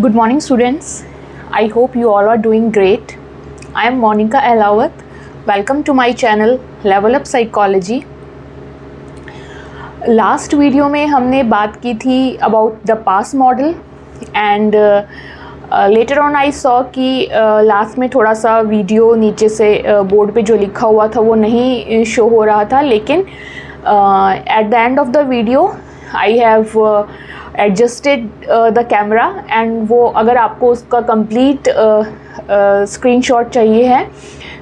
Good morning, students. I hope you all are doing great. I am Monica Elawat. Welcome to my channel Level Up Psychology. Last video में हमने बात की थी about the pass model and later on I saw कि last में थोड़ा सा video नीचे से बोर्ड पे जो लिखा हुआ था वो नहीं शो हो रहा था, लेकिन at the end of the video I have adjusted the camera and वो अगर आपको उसका कंप्लीट स्क्रीनशॉट चाहिए है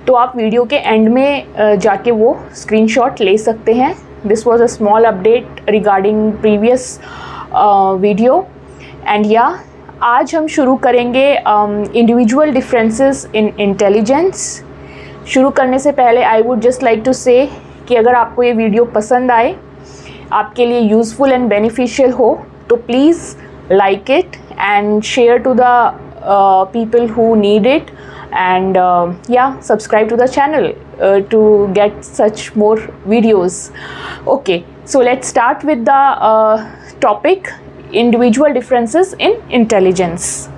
तो आप वीडियो के एंड में जाके वो स्क्रीनशॉट ले सकते हैं. This was a small update regarding previous video and yeah, आज हम शुरू करेंगे individual differences in intelligence. शुरू करने से पहले I would just like to say कि अगर आपको ये वीडियो पसंद आए, आपके लिए यूज़फुल एंड बेनिफिशियल हो तो please like it and share to the people who need it and yeah, subscribe to the channel to get such more videos. Okay, so let's start with the topic individual differences in intelligence.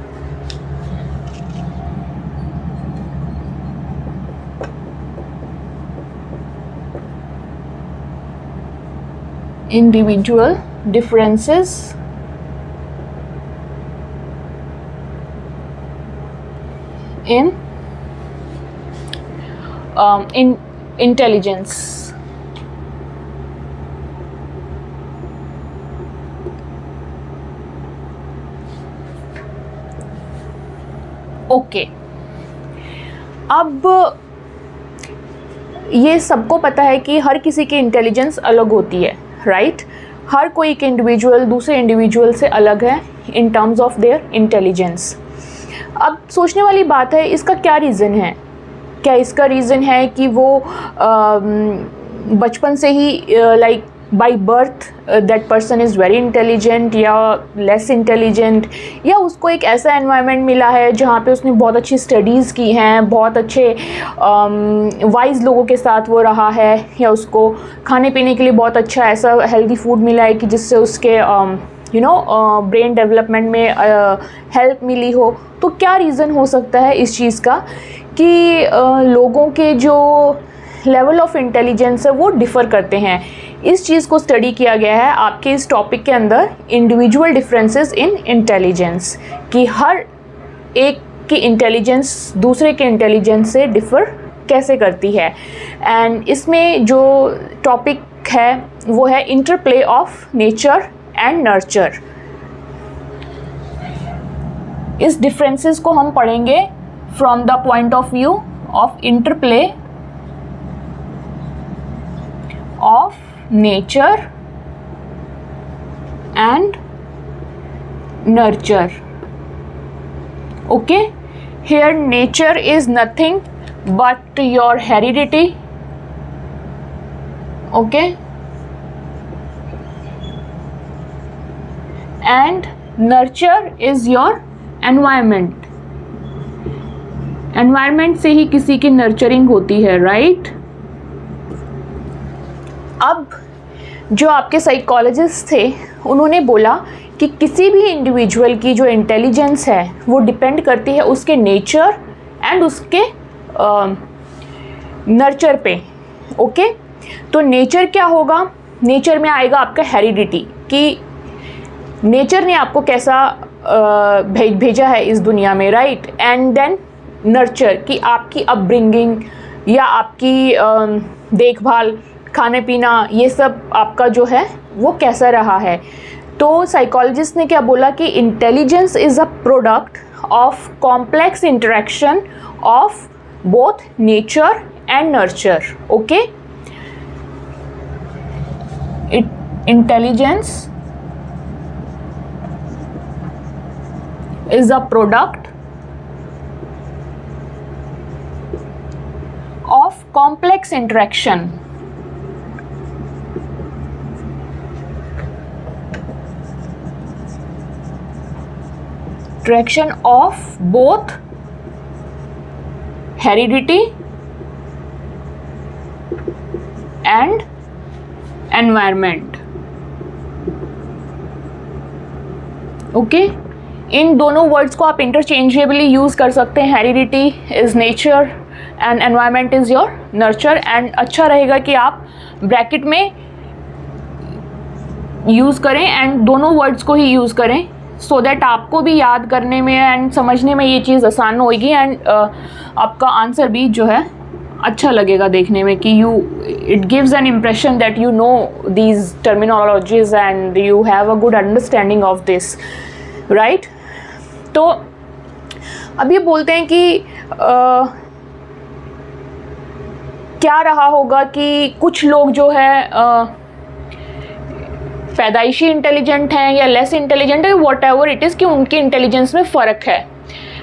Individual differences in intelligence. Okay, अब ये सबको पता है कि हर किसी की intelligence अलग होती है, राइट? हर कोई एक इंडिविजुअल दूसरे इंडिविजुअल से अलग है इन टर्म्स ऑफ देयर इंटेलिजेंस. अब सोचने वाली बात है, इसका क्या रीज़न है? क्या इसका रीज़न है कि वो बचपन से ही like by birth that person is very intelligent या लेस इंटेलिजेंट, या उसको एक ऐसा एनवायरनमेंट मिला है जहाँ पे उसने बहुत अच्छी स्टडीज़ की हैं, बहुत अच्छे वाइज लोगों के साथ वो रहा है, या उसको खाने पीने के लिए बहुत अच्छा ऐसा हेल्दी फूड मिला है कि जिससे उसके ब्रेन डेवलपमेंट में हेल्प मिली हो. तो क्या रीज़न हो सकता है इस चीज़ का कि लोगों के जो लेवल ऑफ इंटेलिजेंस है वो डिफ़र करते हैं? इस चीज़ को स्टडी किया गया है आपके इस टॉपिक के अंदर, इंडिविजुअल डिफरेंसेस इन इंटेलिजेंस, कि हर एक की इंटेलिजेंस दूसरे के इंटेलिजेंस से डिफ़र कैसे करती है. एंड इसमें जो टॉपिक है वो है interplay of nature and nurture. इस डिफरेंसेस को हम पढ़ेंगे from the point of view of interplay of nature and nurture. Okay, here nature is nothing but your heredity. Okay, and nurture is your environment. Environment से ही किसी की nurturing होती है, right? अब जो आपके साइकोलॉजिस्ट थे उन्होंने बोला कि किसी भी इंडिविजुअल की जो इंटेलिजेंस है वो डिपेंड करती है उसके नेचर एंड उसके नर्चर पे. ओके, तो नेचर क्या होगा? नेचर में आएगा आपका हेरिडिटी, कि नेचर ने आपको कैसा भेजा है इस दुनिया में, राइट? एंड देन नर्चर, कि आपकी अपब्रिंगिंग या आपकी देखभाल, खाने पीना, ये सब आपका जो है वो कैसा रहा है. तो साइकोलॉजिस्ट ने क्या बोला कि intelligence is a product of complex interaction of both nature and nurture. Okay, intelligence is a product of complex interaction of both heredity and environment. Okay, इन दोनों वर्ड्स को आप इंटरचेंजेबली यूज़ कर सकते हैं. Heredity is nature and environment is your nurture. And अच्छा रहेगा कि आप ब्रैकेट में यूज़ करें एंड दोनों वर्ड्स को ही यूज़ करें, सो दैट आपको भी याद करने में एंड समझने में ये चीज़ आसान होगी एंड आपका आंसर भी जो है अच्छा लगेगा देखने में कि it gives an impression that you know these terminologies and you have a good understanding of this, right. तो अब ये बोलते हैं कि क्या रहा होगा कि कुछ लोग जो है पैदाइशी इंटेलिजेंट हैं या लेस इंटेलिजेंट है, वॉट एवर इट इज़, कि उनके इंटेलिजेंस में फ़र्क है.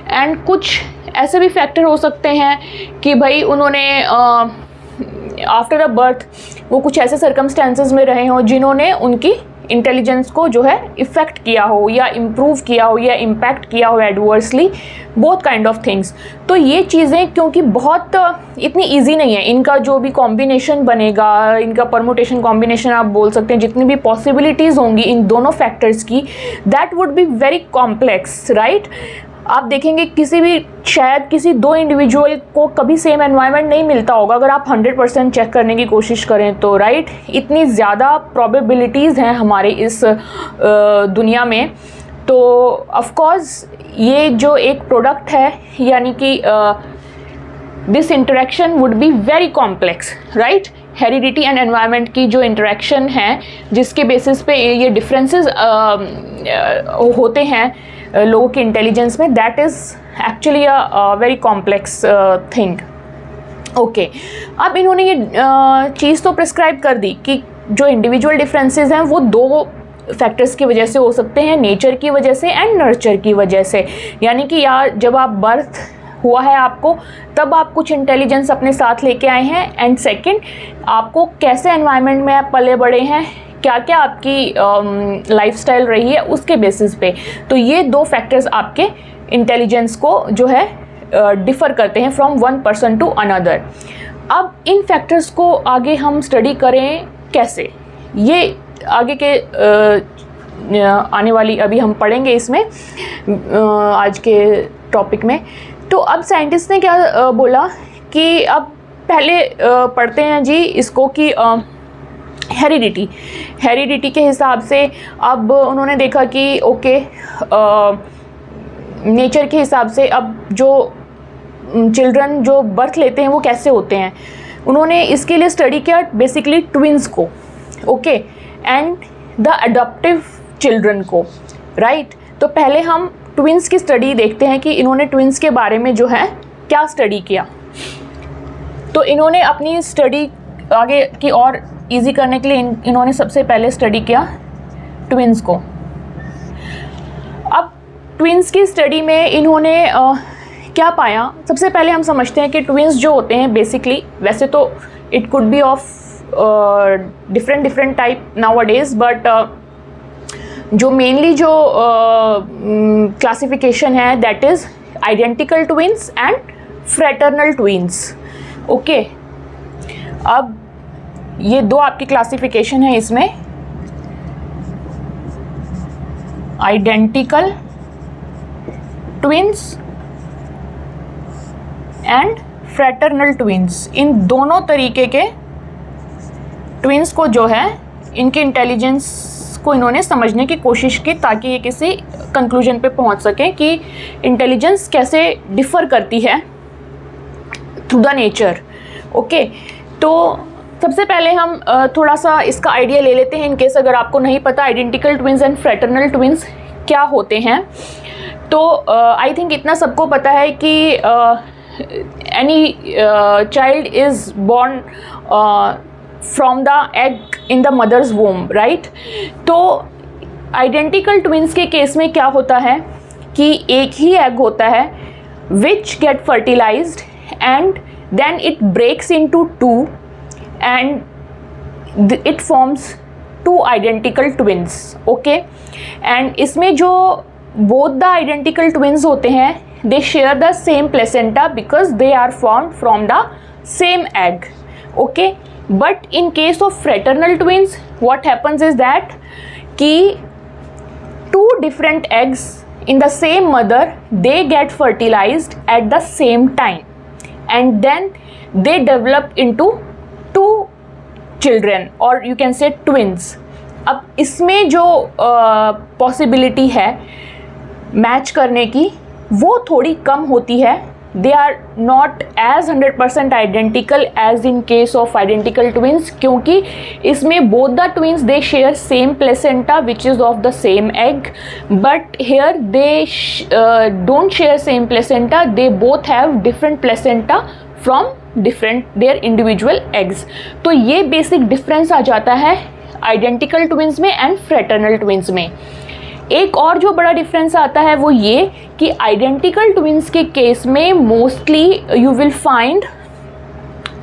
एंड कुछ ऐसे भी फैक्टर हो सकते हैं कि भाई उन्होंने आफ्टर द बर्थ वो कुछ ऐसे सर्कमस्टेंसेस में रहे हों जिन्होंने उनकी इंटेलिजेंस को जो है इफ़ेक्ट किया हो या इम्प्रूव किया हो या इम्पैक्ट किया हो adversely, both kind of things. तो ये चीज़ें क्योंकि बहुत इतनी ईजी नहीं है, इनका जो भी कॉम्बिनेशन बनेगा, इनका परमुटेशन कॉम्बिनेशन आप बोल सकते हैं, जितनी भी पॉसिबिलिटीज़ होंगी इन दोनों फैक्टर्स की, that would be very complex, right. आप देखेंगे शायद किसी दो इंडिविजुअल को कभी सेम एनवायरनमेंट नहीं मिलता होगा अगर आप 100% चेक करने की कोशिश करें तो, राइट. इतनी ज़्यादा प्रोबेबिलिटीज़ हैं हमारे इस दुनिया में. तो ऑफ कोर्स ये जो एक प्रोडक्ट है, यानी कि this interaction would be very complex, right. Heredity and environment की जो इंटरेक्शन है, जिसके बेसिस पे ये डिफरेंसेस होते हैं लोगों के इंटेलिजेंस में, that is actually a very complex thing. Okay, अब इन्होंने ये चीज़ तो प्रिस्क्राइब कर दी कि जो इंडिविजुअल डिफरेंसेस हैं वो दो फैक्टर्स की वजह से हो सकते हैं, नेचर की वजह से एंड नर्चर की वजह से. यानी कि यार जब आप बर्थ हुआ है आपको, तब आप कुछ इंटेलिजेंस अपने साथ लेके आए हैं, एंड सेकंड आपको कैसे एनवायरनमेंट में आप पले बड़े हैं, क्या क्या आपकी लाइफस्टाइल रही है उसके बेसिस पे. तो ये दो फैक्टर्स आपके इंटेलिजेंस को जो है डिफ़र करते हैं from one person to another. अब इन फैक्टर्स को आगे हम स्टडी करें कैसे, ये आगे के आने वाली अभी हम पढ़ेंगे इसमें आज के टॉपिक में. तो अब साइंटिस्ट ने क्या बोला कि अब पहले पढ़ते हैं जी इसको कि हेरिडिटी के हिसाब से अब उन्होंने देखा कि ओके, नेचर के हिसाब से अब जो चिल्ड्रन जो बर्थ लेते हैं वो कैसे होते हैं. उन्होंने इसके लिए स्टडी किया बेसिकली ट्विंस को, okay, and the adoptive children को, राइट. तो पहले हम ट्विंस की स्टडी देखते हैं कि इन्होंने ट्विंस के बारे में जो है क्या स्टडी किया. तो इन्होंने अपनी स्टडी आगे की और इजी करने के लिए इन्होंने सबसे पहले स्टडी किया ट्विंस को. अब ट्विंस की स्टडी में इन्होंने क्या पाया, सबसे पहले हम समझते हैं कि ट्विंस जो होते हैं बेसिकली, वैसे तो it could be of different type nowadays, but जो मेनली जो क्लासिफिकेशन है that is identical twins and fraternal twins. Okay, अब ये दो आपकी क्लासिफिकेशन है इसमें, identical twins and fraternal twins. इन दोनों तरीके के ट्विंस को जो है इनके इंटेलिजेंस को इन्होंने समझने की कोशिश की ताकि ये किसी कंक्लूजन पे पहुंच सकें कि इंटेलिजेंस कैसे डिफ़र करती है थ्रू द नेचर. ओके, तो सबसे पहले हम थोड़ा सा इसका आइडिया ले लेते हैं इन केस अगर आपको नहीं पता identical twins and fraternal twins क्या होते हैं. तो आई थिंक इतना सबको पता है कि any child is born from the egg in the mother's womb, right. तो आइडेंटिकल ट्विंस के केस में क्या होता है कि एक ही एग होता है which get fertilized and then it breaks into two and it forms two identical twins. Okay, and इसमें जो बोथ द आइडेंटिकल ट्विंस होते हैं they share the same placenta because they are formed from the same egg. Okay, but in case of fraternal twins what happens is that कि two different eggs in the same mother, they get fertilized at the same time and then they develop into two children or you can say twins. अब इसमें जो possibility है match करने की वो थोड़ी कम होती है. They are not as 100% identical as in case of identical twins, क्योंकि इसमें both the twins they share same placenta which is of the same egg, but here they don't share same placenta, they both have different placenta from different their individual eggs. तो ये basic difference आ जाता है identical twins में and fraternal twins में. एक और जो बड़ा डिफरेंस आता है वो ये कि आइडेंटिकल ट्विंस के केस में mostly you will find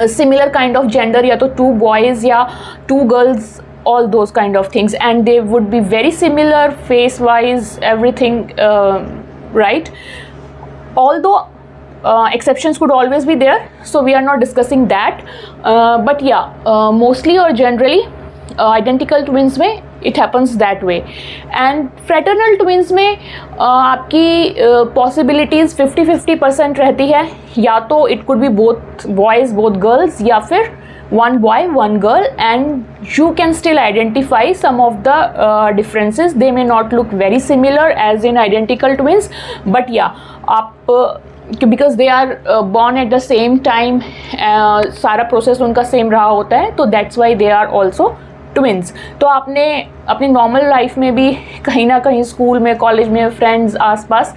similar kind of gender, या तो 2 बॉयज़ या 2 girls, all those kind of things, and they would be very similar face wise, everything, right? Although exceptions could always be there, so we are not discussing that, but yeah, mostly or generally identical twins में it happens that way. And fraternal twins में आपकी possibilities 50-50% रहती है, या तो it could be both boys both girls, या फिर 1 boy 1 girl, and you can still identify some of the differences. They may not look very similar as in identical twins, but yeah, आप because they are born at the same time, सारा process उनका same रहा होता है, तो that's why they are also twins. तो आपने अपनी नॉर्मल लाइफ में भी कहीं ना कहीं स्कूल में, कॉलेज में, फ्रेंड्स आसपास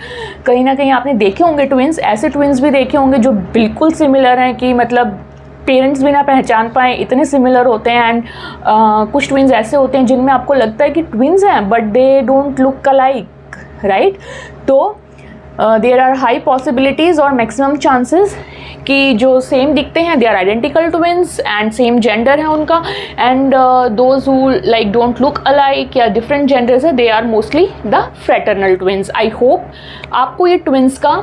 कहीं ना कहीं आपने देखे होंगे ट्विंस. ऐसे ट्विंस भी देखे होंगे जो बिल्कुल सिमिलर हैं कि मतलब पेरेंट्स भी ना पहचान पाएँ, इतने सिमिलर होते हैं. एंड कुछ ट्विंस ऐसे होते हैं जिनमें आपको लगता है कि ट्विंस हैं but they don't look alike, right? तो देयर आर हाई पॉसिबिलिटीज़ और मैक्सिमम चांसेस कि जो सेम दिखते हैं they are identical twins and same gender है उनका, and those who like don't look alike या डिफरेंट जेंडर्स है, they are mostly the fraternal twins. I hope आपको ये ट्विंस का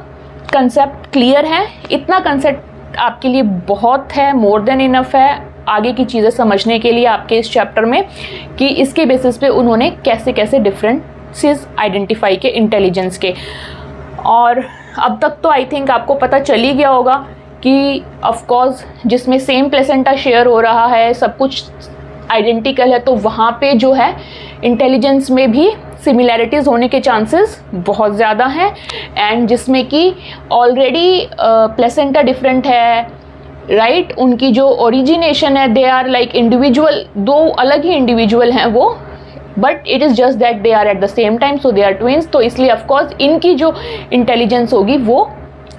कंसेप्ट क्लियर है. इतना कंसेप्ट आपके लिए बहुत है, मोर देन इनफ है आगे की चीज़ें समझने के लिए आपके इस चैप्टर में, कि इसके बेसिस पे उन्होंने कैसे कैसे डिफरेंसेस आइडेंटिफाई के इंटेलिजेंस के. और अब तक तो आई थिंक आपको पता चल ही गया होगा कि ऑफ कोर्स जिसमें सेम प्लेसेंटा शेयर हो रहा है, सब कुछ आइडेंटिकल है, तो वहाँ पे जो है इंटेलिजेंस में भी सिमिलैरिटीज़ होने के चांसेस बहुत ज़्यादा हैं. एंड जिसमें कि ऑलरेडी प्लेसेंटा डिफरेंट है, राइट? उनकी जो ओरिजिनेशन है दे आर लाइक इंडिविजुअल, 2 अलग ही इंडिविजुअल हैं वो, but it is just that they are at the same time, so they are twins. तो इसलिए ऑफकोर्स इनकी जो इंटेलिजेंस होगी वो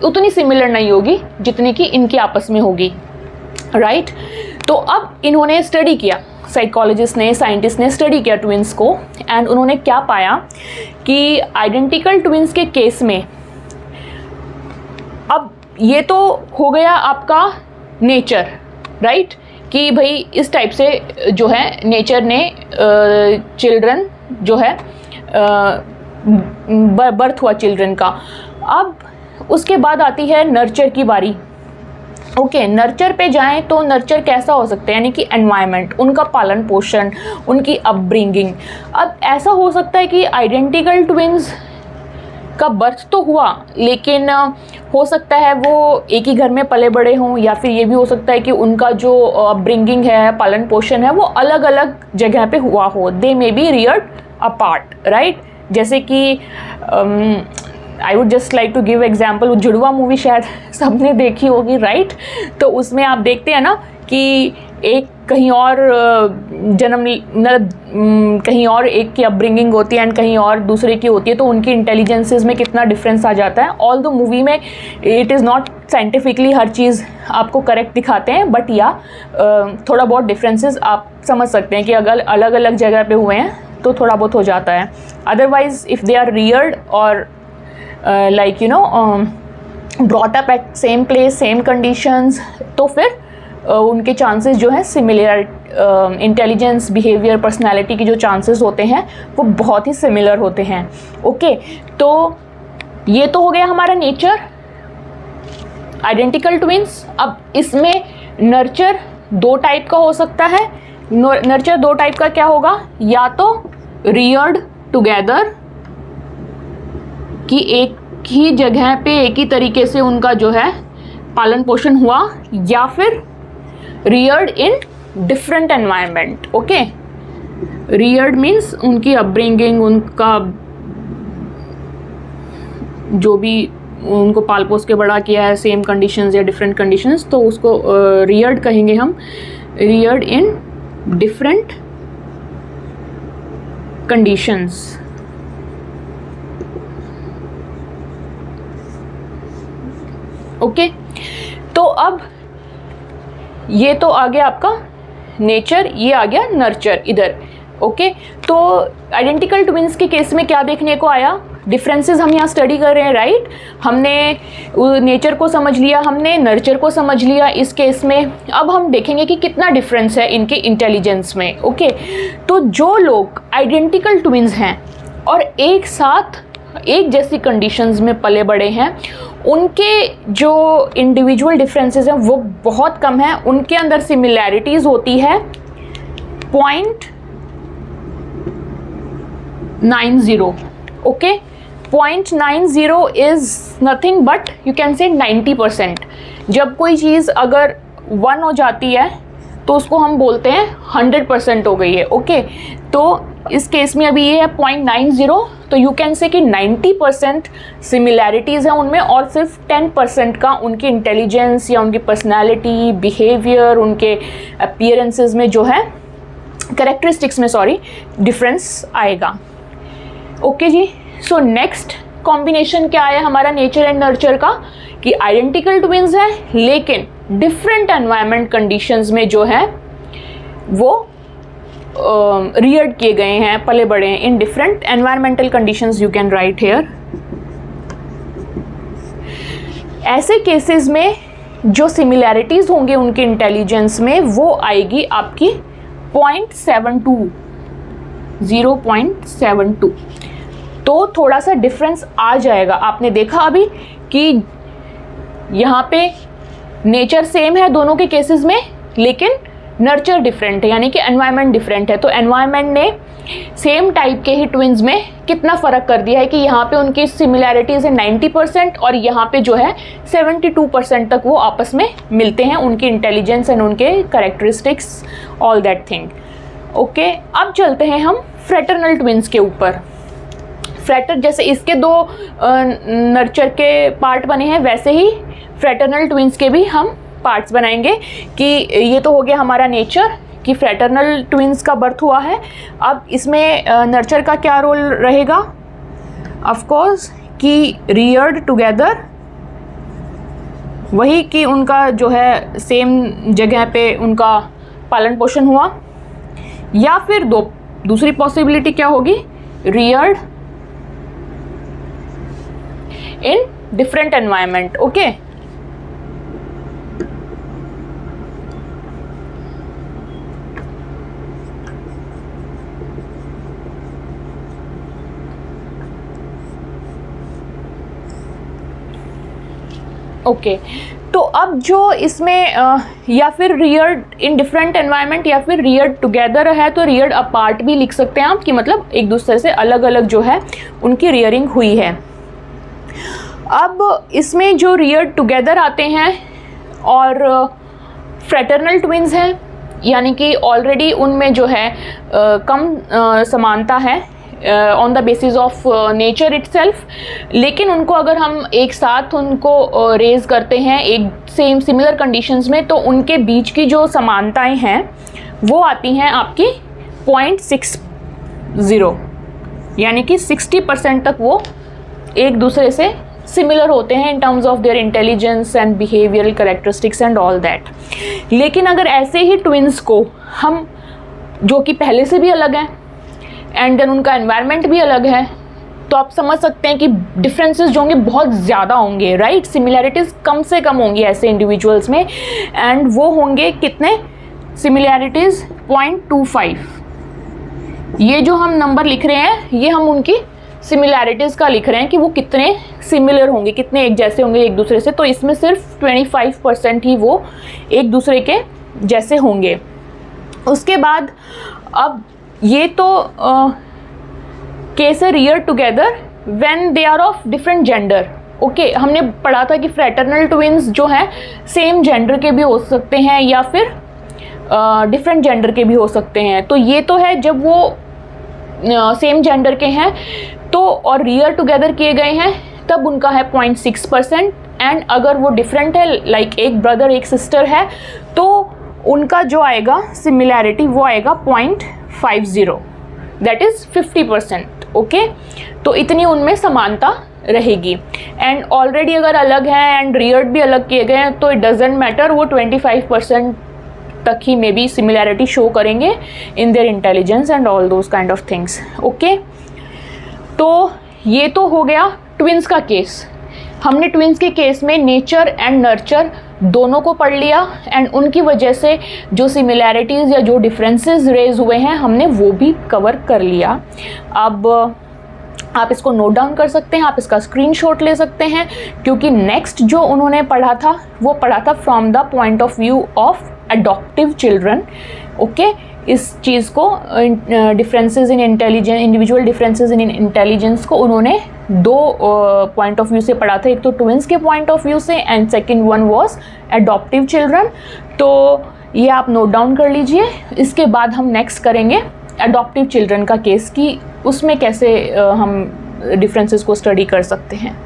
उतनी सिमिलर नहीं होगी जितनी कि इनकी आपस में होगी, राइट? तो अब इन्होंने स्टडी किया, साइकोलॉजिस्ट ने, साइंटिस्ट ने स्टडी किया ट्विंस को, एंड उन्होंने क्या पाया कि आइडेंटिकल ट्विंस के केस में, अब ये तो हो गया आपका नेचर, राइट? कि भाई इस टाइप से जो है नेचर ने चिल्ड्रन जो है बर्थ हुआ चिल्ड्रन का. अब उसके बाद आती है नर्चर की बारी. ओके, नर्चर पे जाएं तो नर्चर कैसा हो सकता है, यानी कि एनवायरनमेंट, उनका पालन पोषण, उनकी अपब्रिंगिंग. अब ऐसा हो सकता है कि आइडेंटिकल ट्विंस का बर्थ तो हुआ, लेकिन हो सकता है वो एक ही घर में पले बड़े हों, या फिर ये भी हो सकता है कि उनका जो अपब्रिंगिंग है, पालन पोषण है, वो अलग अलग जगह पे हुआ हो. They may be reared apart, right? जैसे कि I would just like to give example, जुड़वा मूवी शायद सबने देखी होगी, राइट? तो उसमें आप देखते हैं ना कि एक कहीं और जन्म, कहीं और एक की अपब्रिंगिंग होती है एंड कहीं और दूसरे की होती है, तो उनकी इंटेलिजेंसेस में कितना डिफरेंस आ जाता है. ऑल द मूवी में इट इज़ नॉट साइंटिफिकली हर चीज़ आपको करेक्ट दिखाते हैं, बट या थोड़ा बहुत डिफरेंसेस आप समझ सकते हैं कि अगर अलग अलग जगह पे हुए हैं तो थोड़ा बहुत हो जाता है. Otherwise if they are reared और like you know brought up at same place, same conditions, तो फिर उनके चांसेस जो है सिमिलर इंटेलिजेंस, बिहेवियर, पर्सनालिटी की जो चांसेस होते हैं वो बहुत ही सिमिलर होते हैं. ओके, तो ये तो हो गया हमारा नेचर, आइडेंटिकल ट्विंस. अब इसमें नर्चर 2 टाइप का हो सकता है. नर्चर 2 टाइप का क्या होगा, या तो रियर्ड टुगेदर कि एक ही जगह पे एक ही तरीके से उनका जो है पालन पोषण हुआ, या फिर Rudyard in different environment. Okay, Rudyard means उनकी अपब्रिंगिंग, उनका जो भी उनको पाल पोस के बड़ा किया है, सेम कंडीशंस या डिफरेंट कंडीशंस, तो उसको रियर्ड कहेंगे हम, Rudyard in different conditions. Okay, तो अब ये तो आ गया आपका नेचर, ये आ गया नर्चर इधर। ओके, तो आइडेंटिकल ट्विंस के केस में क्या देखने को आया, डिफरेंसेस हम यहाँ स्टडी कर रहे हैं, राइट। हमने नेचर को समझ लिया, हमने नर्चर को समझ लिया इस केस में। अब हम देखेंगे कि कितना डिफरेंस है इनके इंटेलिजेंस में। ओके, तो जो लोग आइडेंटिकल ट्विंस हैं और एक साथ एक जैसी कंडीशंस में पले बड़े हैं, उनके जो इंडिविजुअल डिफरेंसेस हैं वो बहुत कम है। उनके अंदर सिमिलैरिटीज़ होती है 0.90। Okay, 0.90 is nothing but you can say 90%। जब कोई चीज़ अगर 1 हो जाती है तो उसको हम बोलते हैं 100% हो गई है। ओके, तो इस केस में अभी ये है 0.90, तो यू कैन से कि 90% सिमिलैरिटीज़ हैं उनमें, और सिर्फ 10% का उनकी इंटेलिजेंस या उनकी पर्सनैलिटी, बिहेवियर, उनके अपीयरेंसेस में जो है, कैरेक्टरिस्टिक्स में सॉरी, डिफरेंस आएगा। ओके जी, सो नेक्स्ट कॉम्बिनेशन क्या आया हमारा नेचर एंड नर्चर का, कि आइडेंटिकल ट्विंस है लेकिन डिफरेंट एनवायरनमेंट कंडीशंस में जो है वो रियर्ड किए गए हैं, पले बड़े हैं in different environmental conditions, you can right here. ऐसे केसेस में जो सिमिलैरिटीज होंगे उनके इंटेलिजेंस में वो आएगी आपकी 0.72, 0.72। तो थोड़ा सा डिफरेंस आ जाएगा। आपने देखा अभी कि यहाँ पे नेचर सेम है दोनों के केसेस में, लेकिन नर्चर डिफरेंट है, यानी कि एनवायरनमेंट डिफरेंट है। तो एनवायरनमेंट ने सेम टाइप के ही ट्विंस में कितना फ़र्क कर दिया है कि यहाँ पे उनकी सिमिलैरिटीज़ है 90% और यहाँ पे जो है 72% तक वो आपस में मिलते हैं, उनकी इंटेलिजेंस एंड उनके characteristics, all that thing. Okay, अब चलते हैं हम फ्रेटर्नल ट्विंस के ऊपर। फ्रेटर, जैसे इसके 2 नर्चर के पार्ट बने हैं, वैसे ही फ्रेटर्नल ट्विंस के भी हम पार्ट्स बनाएंगे। कि ये तो हो गया हमारा नेचर, कि फ्रेटर्नल ट्विंस का बर्थ हुआ है। अब इसमें नर्चर का क्या रोल रहेगा, ऑफ कोर्स कि रियर्ड टुगेदर, वही कि उनका जो है सेम जगह पे उनका पालन पोषण हुआ, या फिर दूसरी पॉसिबिलिटी क्या होगी, Rudyard in different environment. Okay, okay, तो अब जो इसमें या फिर रियर्ड इन डिफरेंट एनवायरनमेंट या फिर रियर्ड टुगेदर है, तो रियर्ड अपार्ट भी लिख सकते हैं आप, कि मतलब एक दूसरे से अलग अलग जो है उनकी रियरिंग हुई है। अब इसमें जो रियर्ड टुगेदर आते हैं और फ्रेटर्नल ट्विंस हैं, यानी कि ऑलरेडी उनमें जो है कम समानता है on the basis of nature itself, लेकिन उनको अगर हम एक साथ उनको रेज करते हैं एक सेम सिमिलर कंडीशंस में, तो उनके बीच की जो समानताएं हैं वो आती हैं आपकी 0.60, यानी कि 60% तक वो एक दूसरे से सिमिलर होते हैं इन terms of their intelligence and behavioural characteristics and all that. लेकिन अगर ऐसे ही ट्विंस को हम, जो कि पहले से भी अलग हैं एंड देन उनका एनवायरनमेंट भी अलग है, तो आप समझ सकते हैं कि डिफरेंसेस जो होंगे बहुत ज़्यादा होंगे, राइट। सिमिलैरिटीज़ कम से कम होंगी ऐसे इंडिविजुअल्स में, एंड वो होंगे कितने, सिमिलैरिटीज़ 0.25। ये जो हम नंबर लिख रहे हैं ये हम उनकी सिमिलैरिटीज़ का लिख रहे हैं कि वो कितने सिमिलर होंगे, कितने एक जैसे होंगे एक दूसरे से। तो इसमें सिर्फ 25% ही वो एक दूसरे के जैसे होंगे। उसके बाद अब ये तो केस है rear together when they are of different gender. Okay, हमने पढ़ा था कि फ्रैटर्नल ट्विंस जो हैं सेम जेंडर के भी हो सकते हैं या फिर डिफरेंट जेंडर के भी हो सकते हैं। तो ये तो है जब वो सेम जेंडर के हैं तो और रियर टुगेदर किए गए हैं तब उनका है 0.6%। एंड अगर वो डिफरेंट है, लाइक एक ब्रदर एक सिस्टर है, तो उनका जो आएगा सिमिलैरिटी वो आएगा 0.50, दैट इज़ 50%। ओके, तो इतनी उनमें समानता रहेगी। एंड ऑलरेडी अगर अलग हैं एंड रियर्ड भी अलग किए गए हैं तो इट डजेंट मैटर, वो 25% तक ही मे बी सिमिलैरिटी शो करेंगे in their intelligence and all those kind of things. Okay, तो ये तो हो गया ट्विंस का केस। हमने ट्विंस के केस में नेचर एंड नर्चर दोनों को पढ़ लिया एंड उनकी वजह से जो सिमिलैरिटीज़ या जो डिफरेंसेस रेज हुए हैं हमने वो भी कवर कर लिया। अब आप इसको नोट डाउन कर सकते हैं, आप इसका स्क्रीनशॉट ले सकते हैं, क्योंकि नेक्स्ट जो उन्होंने पढ़ा था वो पढ़ा था from the point of view of adoptive children. Okay, इस चीज़ को differences in intelligence, individual differences in intelligence को उन्होंने दो पॉइंट ऑफ व्यू से पढ़ा था, एक तो ट्विंस के पॉइंट ऑफ व्यू से and second one was adoptive children. तो ये आप नोट डाउन कर लीजिए। इसके बाद हम नेक्स्ट करेंगे अडॉप्टिव चिल्ड्रन का केस की उसमें कैसे हम डिफरेंसेस को स्टडी कर सकते हैं।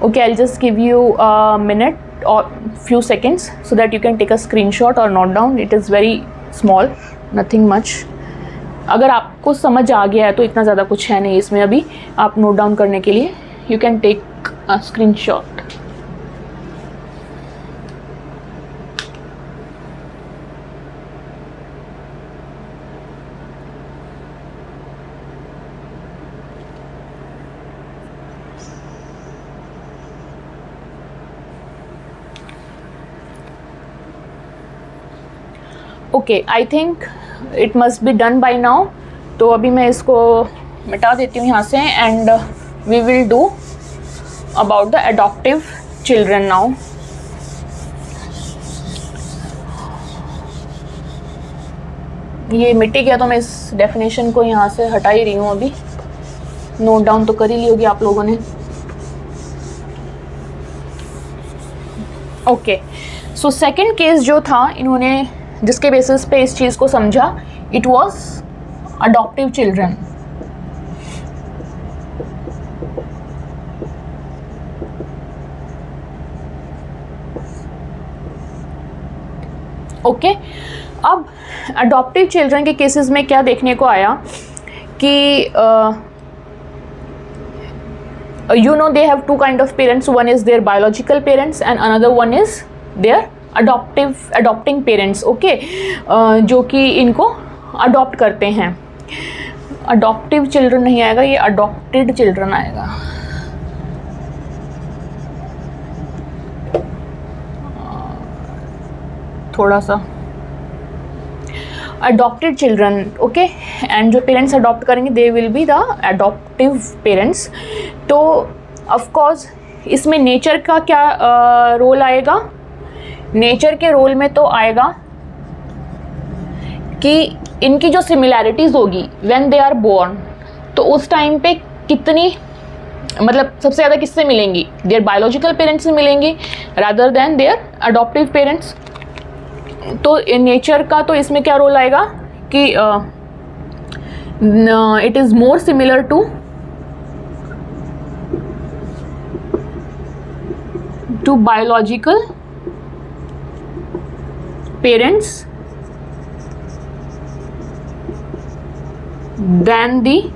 Okay, I just give you a minute और few seconds so that you can take a screenshot or note down. It is very small, nothing much. अगर आपको समझ आ गया है तो इतना ज़्यादा कुछ है नहीं इसमें अभी, आप नोट डाउन करने के लिए you can take a screenshot. Okay, I think it must be done by now. तो अभी मैं इसको मिटा देती हूँ यहाँ से and we will do about the adoptive children now. ये मिट गया तो मैं इस डेफिनेशन को यहाँ से हटा ही रही हूँ। अभी नोट डाउन तो कर ही ली होगी आप लोगों ने। ओके, सो सेकंड केस जो था इन्होंने जिसके बेसिस पे इस चीज़ को समझा, it was adoptive children. Okay, अब अडॉप्टिव चिल्ड्रन के केसेस में क्या देखने को आया कि you know they have two kind of parents, one is their biological parents and another one is their adopting parents. Okay, जो कि इनको अडॉप्ट करते हैं। अडॉप्टिव चिल्ड्रन नहीं आएगा, ये अडॉप्टेड चिल्ड्रन आएगा। थोड़ा सा अडॉप्टेड चिल्ड्रन। ओके, एंड जो पेरेंट्स अडॉप्ट करेंगे they will be the adoptive parents. तो ऑफ कोर्स इसमें नेचर का क्या रोल आएगा? नेचर के रोल में तो आएगा कि इनकी जो सिमिलैरिटीज़ होगी व्हेन दे आर बोर्न, तो उस टाइम पे कितनी, मतलब सबसे ज़्यादा किससे मिलेंगी? देयर बायोलॉजिकल पेरेंट्स से मिलेंगी rather than their adoptive parents. तो नेचर का तो इसमें क्या रोल आएगा कि it is more similar to biological parents than the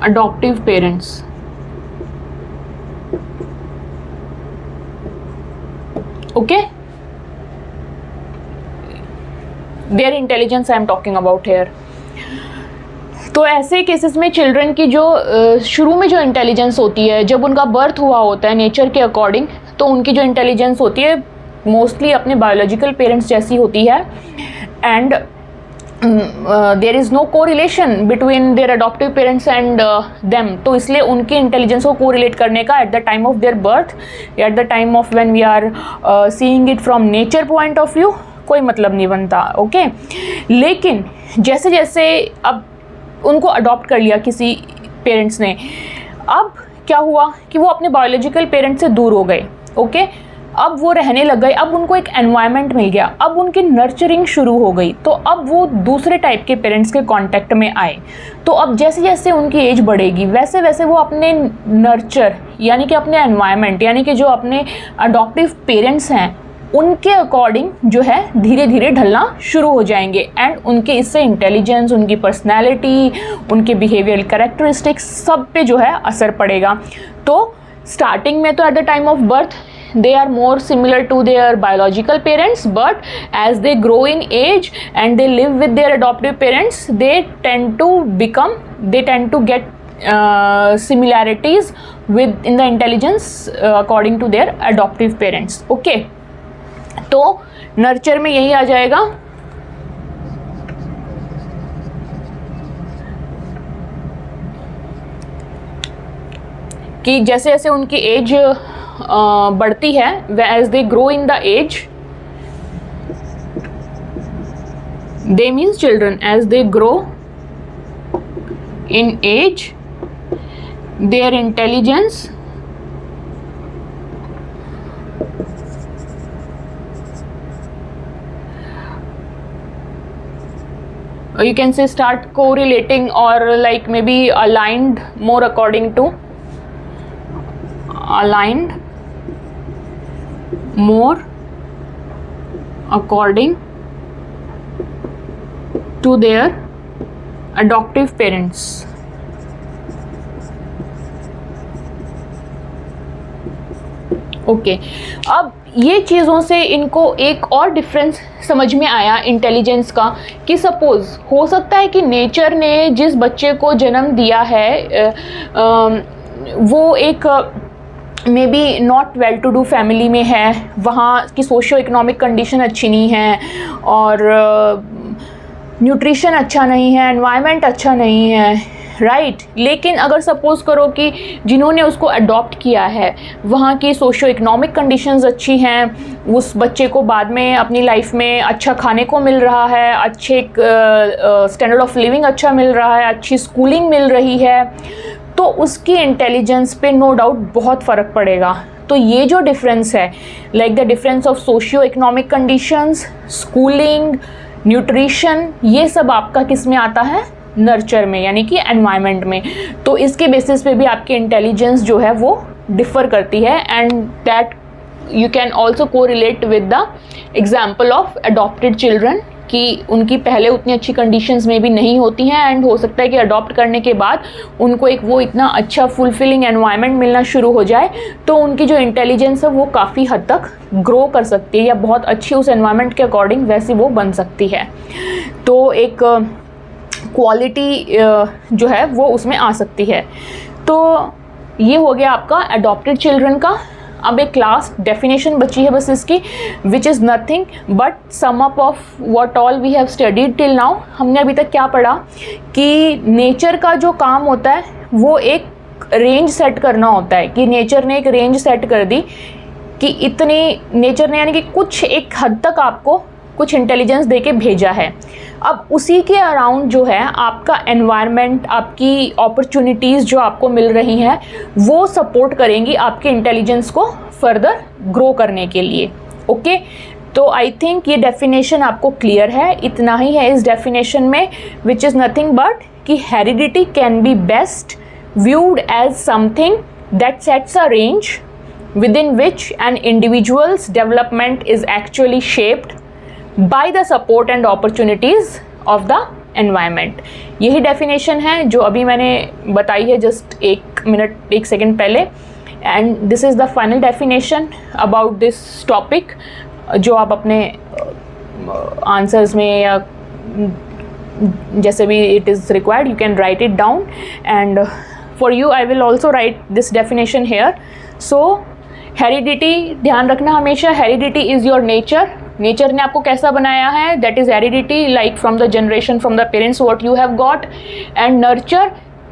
adoptive parents. Okay, their intelligence I am talking about here. तो ऐसे केसेस में चिल्ड्रन की जो शुरू में जो इंटेलिजेंस होती है, जब उनका बर्थ हुआ होता है नेचर के अकॉर्डिंग, तो उनकी जो इंटेलिजेंस होती है मोस्टली अपने बायोलॉजिकल पेरेंट्स जैसी होती है and there is no correlation between their adoptive parents and them. तो इसलिए उनकी इंटेलिजेंस को कोरिलेट करने का at the time of their birth, at the time of when we are seeing it from nature point of view कोई मतलब नहीं बनता। ओके, लेकिन जैसे जैसे अब उनको अडॉप्ट कर लिया किसी पेरेंट्स ने, अब क्या हुआ कि वो अपने बायोलॉजिकल पेरेंट्स से दूर हो गए, ओके, अब वो रहने लग गए, अब उनको एक एनवायरनमेंट मिल गया, अब उनकी नर्चरिंग शुरू हो गई, तो अब वो दूसरे टाइप के पेरेंट्स के कांटेक्ट में आए। तो अब जैसे जैसे उनकी एज बढ़ेगी वैसे वैसे वो अपने नर्चर यानी कि अपने एनवायरनमेंट यानी कि जो अपने अडॉप्टिव पेरेंट्स हैं उनके अकॉर्डिंग जो है धीरे धीरे ढलना शुरू हो जाएंगे, एंड उनके इससे इंटेलिजेंस, उनकी पर्सनैलिटी, उनके बिहेवियरल कैरेक्टरिस्टिक्स सब पे जो है असर पड़ेगा। तो स्टार्टिंग में तो eight the time of birth they are more similar to their biological parents, but as they grow in age and they live with their adoptive parents, they tend to get similarities in the intelligence according to their adoptive parents, okay। तो nurture में यही आ जाएगा कि जैसे जैसे उनकी age बढ़ती है, as they grow in the age, they means children, as they grow in age their intelligence you can say start correlating or like maybe aligned more according to their adoptive parents। Okay, अब ये चीज़ों से इनको एक और difference समझ में आया इंटेलिजेंस का कि सपोज़ हो सकता है कि नेचर ने जिस बच्चे को जन्म दिया है वो एक may be not well to do family में है, वहाँ की सोशियो इकोनॉमिक कंडीशन अच्छी नहीं है और न्यूट्रिशन अच्छा नहीं है, एनवायरनमेंट अच्छा नहीं है, राइट। लेकिन अगर सपोज़ करो कि जिन्होंने उसको अडॉप्ट किया है वहाँ की सोशियो इकोनॉमिक कंडीशंस अच्छी हैं, उस बच्चे को बाद में अपनी लाइफ में अच्छा खाने को मिल रहा है, अच्छे स्टैंडर्ड ऑफ लिविंग अच्छा मिल रहा है, अच्छी स्कूलिंग मिल रही है, तो उसकी इंटेलिजेंस पे नो डाउट बहुत फ़र्क पड़ेगा। तो ये जो डिफरेंस है, like the difference of socio economic conditions, schooling, nutrition, ये सब आपका किस में आता है, नर्चर में यानी कि एनवायरनमेंट में। तो इसके बेसिस पे भी आपकी इंटेलिजेंस जो है वो डिफ़र करती है, and that you can also correlate with the example of adopted children कि उनकी पहले उतनी अच्छी कंडीशंस में भी नहीं होती हैं, एंड हो सकता है कि अडॉप्ट करने के बाद उनको एक वो इतना अच्छा फुलफिलिंग एनवायरनमेंट मिलना शुरू हो जाए तो उनकी जो इंटेलिजेंस है वो काफ़ी हद तक ग्रो कर सकती है या बहुत अच्छी उस एनवायरनमेंट के अकॉर्डिंग वैसी वो बन सकती है। तो एक क्वालिटी जो है वो उसमें आ सकती है। तो ये हो गया आपका अडॉप्टेड चिल्ड्रन का। अब एक लास्ट डेफिनेशन बची है बस इसकी, which is nothing but sum up of what all we have studied till now. हमने अभी तक क्या पढ़ा कि नेचर का जो काम होता है वो एक रेंज सेट करना होता है, कि नेचर ने एक रेंज सेट कर दी कि इतनी, नेचर ने यानी कि कुछ एक हद तक आपको कुछ इंटेलिजेंस दे के भेजा है। अब उसी के अराउंड जो है आपका एनवायरनमेंट, आपकी अपॉर्चुनिटीज़ जो आपको मिल रही हैं वो सपोर्ट करेंगी आपके इंटेलिजेंस को फर्दर ग्रो करने के लिए। ओके, तो आई थिंक ये डेफिनेशन आपको क्लियर है। इतना ही है इस डेफिनेशन में, विच इज़ नथिंग बट कि heredity can be best viewed as something that sets a range within which an individual's development is actually shaped by the support and opportunities of the environment। यही definition है जो अभी मैंने बताई है just एक second पहले, and this is the final definition about this topic जो आप अपने आंसर्स में या जैसे भी it is required you can write it down, and for you I will also write this definition here. So heredity, ध्यान रखना हमेशा, heredity is your nature. Nature ने आपको कैसा बनाया है, that is heredity, like from the generation, from the parents what you have got. And nurture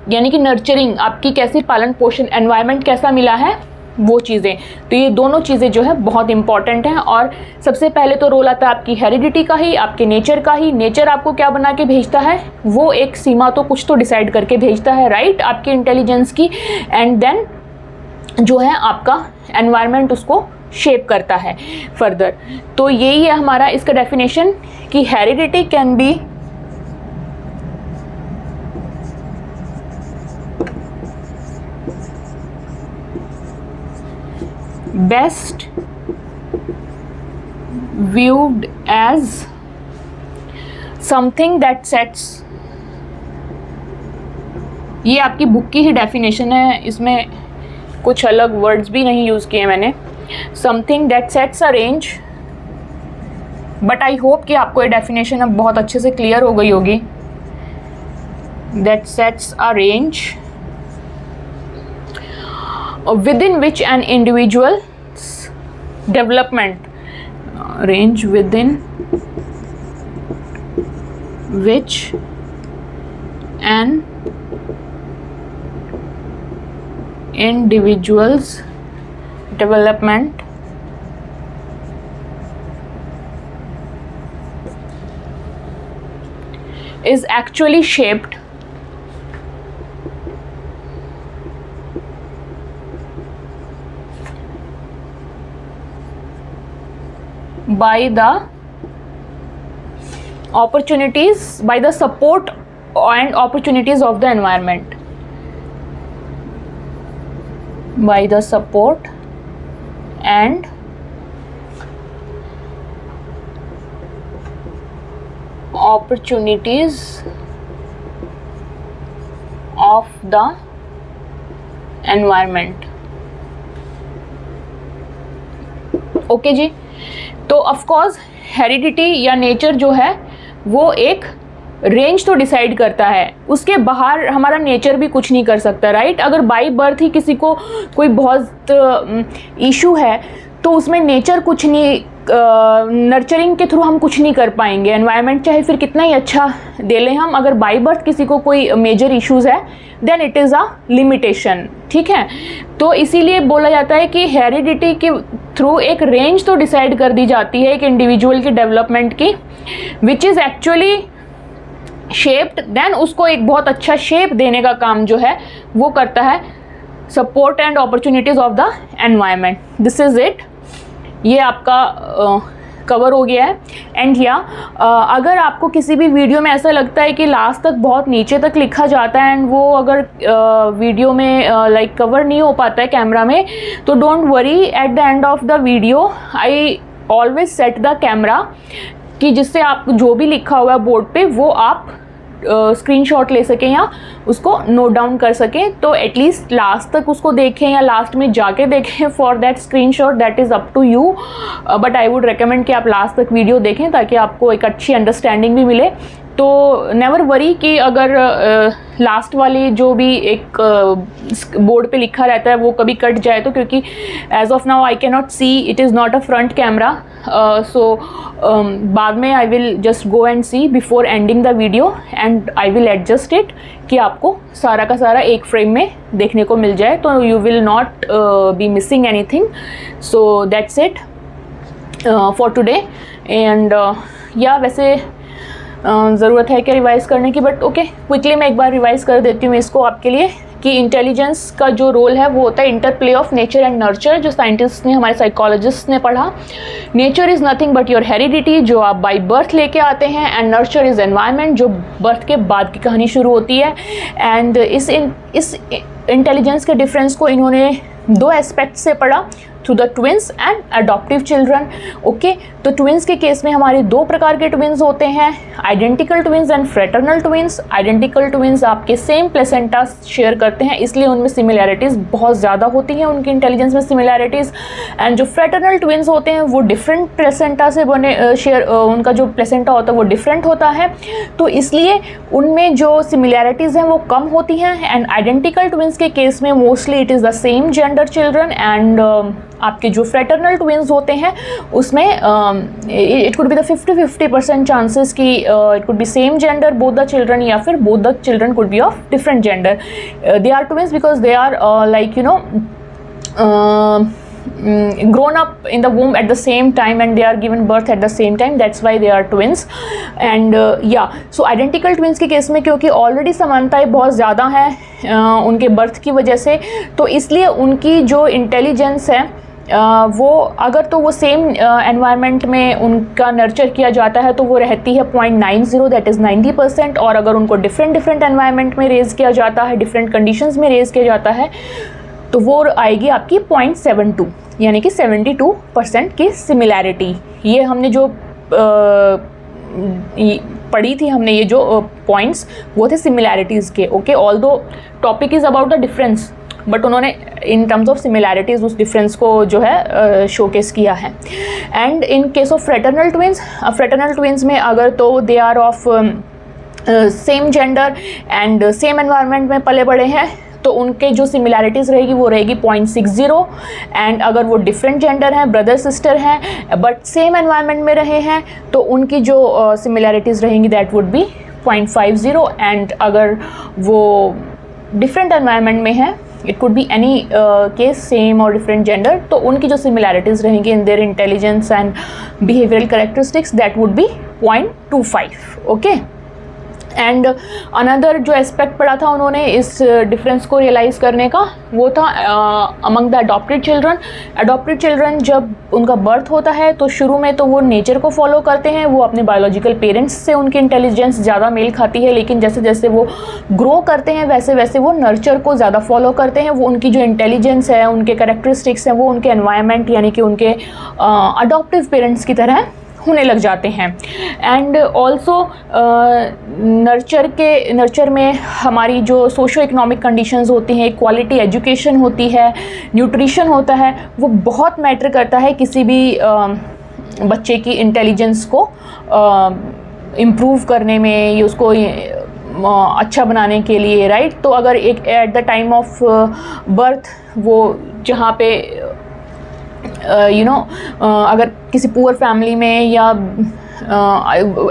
यानी कि नर्चरिंग, आपकी कैसी पालन पोषण, एनवायरनमेंट कैसा मिला है वो चीज़ें। तो ये दोनों चीज़ें जो है बहुत इंपॉर्टेंट हैं। और सबसे पहले तो रोल आता है आपकी हेरिडिटी का ही, आपके नेचर का ही। नेचर आपको क्या बना के भेजता है, वो एक सीमा तो कुछ तो डिसाइड करके भेजता है, राइट, आपकी इंटेलिजेंस की। एंड देन जो है आपका एनवायरनमेंट उसको शेप करता है फर्दर। तो यही है हमारा इसका डेफिनेशन कि heredity can be best viewed as something that sets, ये आपकी बुक की ही डेफिनेशन है, इसमें कुछ अलग वर्ड्स भी नहीं यूज़ किए मैंने। Something that sets a range, but I hope कि आपको ये डेफिनेशन अब बहुत अच्छे से क्लियर हो गई होगी। That sets a range within which an individual's development, range within which an individual's development is actually shaped by the opportunities, by the support and opportunities of the environment, by the support and opportunities of the environment। Okay जी। तो of course heredity या nature जो है वो एक range तो decide करता है, उसके बाहर हमारा नेचर भी कुछ नहीं कर सकता, राइट। अगर बाई बर्थ ही किसी को कोई बहुत इशू है तो उसमें नेचर कुछ नहीं, नर्चरिंग के थ्रू हम कुछ नहीं कर पाएंगे। एनवायरनमेंट चाहे फिर कितना ही अच्छा दे लें हम, अगर बाई बर्थ किसी को कोई मेजर इश्यूज़ है then it is a limitation, ठीक है। तो इसीलिए बोला जाता है कि हेरिडिटी के थ्रू एक रेंज तो डिसाइड कर दी जाती है एक इंडिविजुअल की डेवलपमेंट की, which is actually shaped, then उसको एक बहुत अच्छा शेप देने का काम जो है वो करता है support and opportunities of the environment. This is it, ये आपका कवर हो गया है। एंड या अगर आपको किसी भी वीडियो में ऐसा लगता है कि लास्ट तक बहुत नीचे तक लिखा जाता है एंड वो अगर वीडियो में लाइक कवर नहीं हो पाता है कैमरा में, तो don't worry, at the end of the video I always set the camera कि जिससे आप जो भी लिखा हुआ है बोर्ड पे वो आप स्क्रीनशॉट ले सकें या उसको नोट डाउन कर सकें। तो एटलीस्ट लास्ट तक उसको देखें या लास्ट में जाके देखें for that screenshot, that is up to you, but I would recommend कि आप लास्ट तक वीडियो देखें ताकि आपको एक अच्छी अंडरस्टैंडिंग भी मिले। तो नेवर वरी कि अगर लास्ट वाली जो भी एक बोर्ड पे लिखा रहता है वो कभी कट जाए तो, क्योंकि as of now I can not see, it is not a front camera, so बाद में I will just go and see before ending the video and I will adjust it कि आपको सारा का सारा एक फ्रेम में देखने को मिल जाए, तो you will not be missing anything. So that's it for today. And या वैसे ज़रूरत है क्या रिवाइज़ करने की, बट ओके क्विकली मैं एक बार रिवाइज़ कर देती हूँ इसको आपके लिए कि इंटेलिजेंस का जो रोल है वो होता है interplay of nature and nurture, जो साइंटिस्ट ने, हमारे साइकोलॉजिस्ट ने पढ़ा। Nature is nothing but your heredity, जो आप बाय बर्थ लेके आते हैं, एंड नर्चर इज़ एनवायरनमेंट, जो बर्थ के बाद की कहानी शुरू होती है। एंड इस इंटेलिजेंस के डिफरेंस को इन्होंने दो एस्पेक्ट से पढ़ा, through the twins and adoptive children. Okay, तो ट्विंस के केस में हमारे दो प्रकार के ट्विंस होते हैं, identical twins and fraternal twins. Identical twins आपके सेम प्लेसेंटा शेयर करते हैं, इसलिए उनमें सिमिलैरिटीज़ बहुत ज़्यादा होती हैं, उनकी इंटेलिजेंस में सिमिलैरिटीज़। एंड जो फ्रेटर्नल ट्विंस होते हैं वो डिफरेंट प्लेसेंटा से बने, उनका जो प्लेसेंटा होता है वो डिफरेंट होता है, तो इसलिए उनमें जो सिमिलैरिटीज़ हैं वो कम होती हैं। एंड आइडेंटिकल ट्विंस के केस में mostly it is the same gender children. And आपके जो फ्रेटर्नल ट्विंस होते हैं उसमें it could be the 50-50% chances कि it could be same gender both the children, या फिर both the children could be of different gender. They are twins because they are like you know grown up in the womb at the same time and they are given birth at the same time, that's why they are twins. And yeah, so identical twins के case में क्योंकि already समानताएं बहुत ज़्यादा हैं उनके birth की वजह से, तो इसलिए उनकी जो इंटेलिजेंस है वो अगर तो वो सेम एनवायरनमेंट में उनका नर्चर किया जाता है तो वो रहती है 0.90, दैट इज़ 90%। और अगर उनको डिफरेंट एनवायरनमेंट में रेज़ किया जाता है, डिफरेंट कंडीशंस में रेज़ किया जाता है, तो वो आएगी आपकी 0.72, यानी कि 72% की सिमिलैरिटी। ये हमने जो पढ़ी थी हमने ये जो पॉइंट्स वो थे सिमिलैरिटीज़ के। Okay, although topic is about the difference, but उन्होंने इन टर्म्स ऑफ सिमिलैरिटीज़ उस डिफरेंस को जो है शोकेस किया है। And in case of fraternal twins में अगर तो they are of same gender and same environment में पले बड़े हैं तो उनके जो सिमिलैरिटीज़ रहेगी वो रहेगी 0.60। एंड अगर वो डिफरेंट जेंडर हैं, ब्रदर सिस्टर हैं बट सेम एनवायरनमेंट में रहे हैं, तो उनकी जो सिमिलैरिटीज़ रहेंगी दैट वुड बी 0.50। एंड अगर वो डिफरेंट एनवायरनमेंट में है, it could be any case, same और डिफरेंट जेंडर, तो उनकी जो सिमिलैरिटीज़ रहेंगी in their intelligence and behavioural characteristics that would be 0.25। Okay, and another जो एस्पेक्ट पढ़ा था उन्होंने इस डिफरेंस को रियलाइज़ करने का, वो था among the adopted children. Adopted children जब उनका बर्थ होता है तो शुरू में तो वो नेचर को फॉलो करते हैं, वो अपने बायोलॉजिकल पेरेंट्स से उनकी इंटेलिजेंस ज़्यादा मेल खाती है, लेकिन जैसे जैसे वो ग्रो करते हैं वैसे वैसे वो नर्चर को ज़्यादा फॉलो करते हैं। वो उनकी जो इंटेलिजेंस है, उनके कैरेक्टरिस्टिक्स हैं, वो उनके एनवायरनमेंट यानी कि उनके अडॉप्टिव पेरेंट्स की तरह होने लग जाते हैं। एंड ऑल्सो नर्चर में हमारी जो सोशो इकोनॉमिक कंडीशंस होती हैं, क्वालिटी एजुकेशन होती है, न्यूट्रिशन होता है, वो बहुत मैटर करता है किसी भी बच्चे की इंटेलिजेंस को इम्प्रूव करने में या उसको अच्छा बनाने के लिए, राइट। तो अगर एक eight the time of birth वो जहाँ पे अगर किसी पुअर फैमिली में या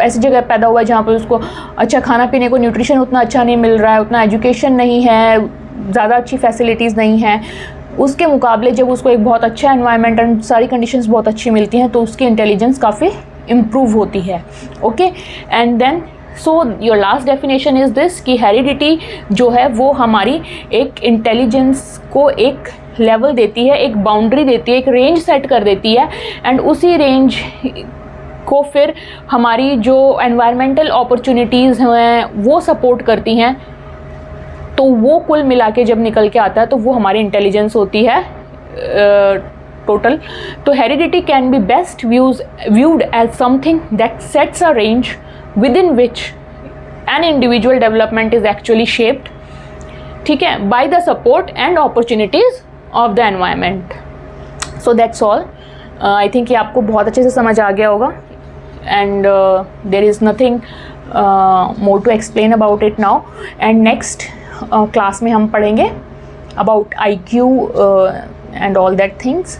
ऐसी जगह पैदा हुआ है जहाँ पर उसको अच्छा खाना पीने को न्यूट्रिशन उतना अच्छा नहीं मिल रहा है, उतना एजुकेशन नहीं है, ज़्यादा अच्छी फैसिलिटीज़ नहीं हैं, उसके मुकाबले जब उसको एक बहुत अच्छा एनवायरनमेंट एंड सारी कंडीशंस बहुत अच्छी मिलती हैं तो उसकी इंटेलिजेंस काफ़ी इम्प्रूव होती है। Okay, and then so your last definition is this कि हेरिडिटी जो है वो हमारी एक इंटेलिजेंस को एक लेवल देती है, एक बाउंड्री देती है, एक रेंज सेट कर देती है, एंड उसी रेंज को फिर हमारी जो एनवायरमेंटल अपॉर्चुनिटीज़ हैं वो सपोर्ट करती हैं। तो वो कुल मिला के जब निकल के आता है तो वो हमारी इंटेलिजेंस होती है टोटल। तो heredity can be best viewed as something that sets a range within which an individual development is actually shaped, ठीक है, by the support and opportunities of the environment. So that's all. I think ये आपको बहुत अच्छे से समझ आ गया होगा, and there is nothing more to explain about it now. And next class में हम पढ़ेंगे about IQ and all that things,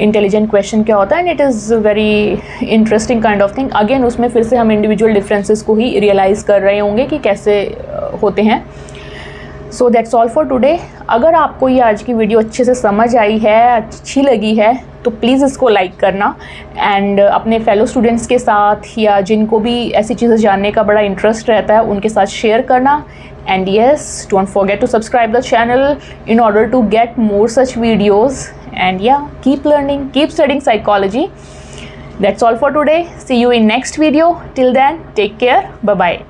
intelligent question क्या होता है, and it is very interesting kind of thing. Again उसमें फिर से हम individual differences को ही realize कर रहे होंगे कि कैसे होते हैं। So that's all for today. अगर आपको ये आज की वीडियो अच्छे से समझ आई है, अच्छी लगी है, तो प्लीज़ इसको लाइक करना एंड अपने फेलो स्टूडेंट्स के साथ या जिनको भी ऐसी चीज़ें जानने का बड़ा इंटरेस्ट रहता है उनके साथ शेयर करना। And yes, don't forget to subscribe the channel in order to get more such videos. And yeah, keep learning, keep studying psychology. That's all for today. See you in next video. Till then, take care. Bye-bye.